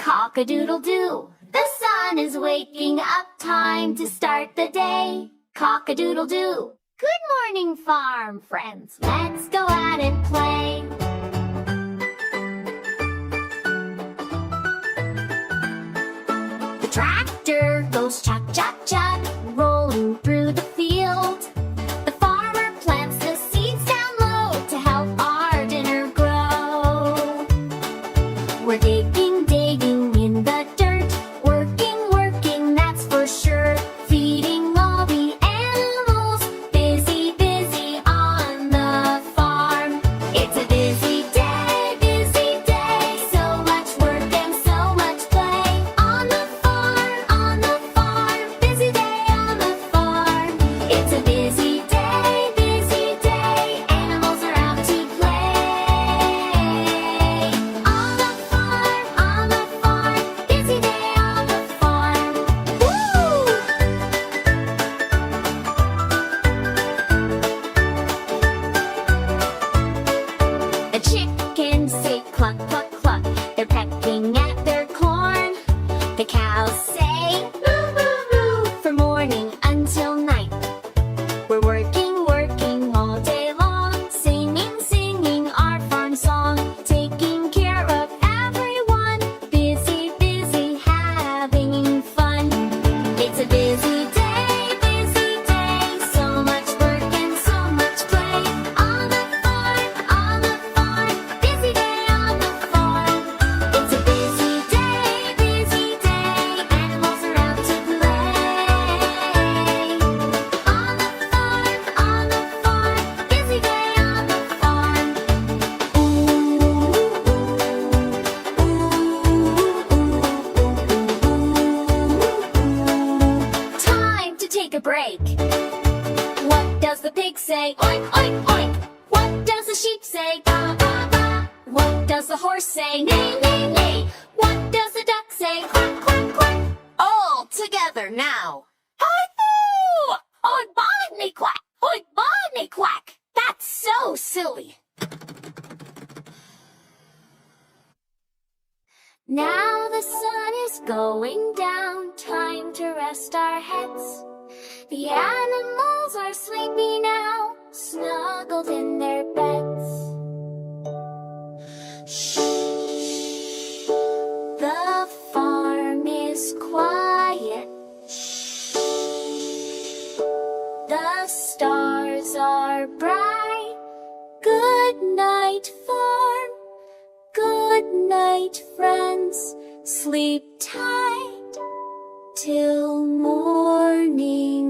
Cock-a-doodle-doo. The sun is waking up, time to start the day. Cock-a-doodle-doo. Good morning, farm friends. Let's go out and play. The tractor goes chuck-chuck-chuck, rolling through the field. The farmer plants the seeds down low to help our dinner grow. We're digging in the dirt, working, that's for sure. Feeding all the animals, busy on the farm. It's a busy day, so much work and so much play. On the farm, busy day on the farm. It's a busy day, animals are out to play. On the farm, busy day on the farm. Woo! The chickens say cluck, cluck, cluck. They're pecking at their corn. The cows say moo, moo, moo from morning until night. We're working all day long, singing our farm song, taking care of everyone, busy having fun. It's a busy day, so much work and so much play. On the farm, busy day on the farm. It's a busy day, animals are out to play. On the farm, busy day on the farm. Time to take a break. What does the pig say? Oink, oink, oink. What does the sheep say? Ba, ba, ba. What does the horse say? Neigh, neigh, neigh. What does the duck say? Quack, quack, quack. All together now. Hi-ho! Oink, botany quack. Oink, botany quack. That's so silly. Now the sun is going down, time to rest our heads. The animals are sleepy now, snuggled in their beds. Shh. The farm is quiet. Shh. The stars are bright. Good night, farm. Good night, friends. Sleep tight till morning.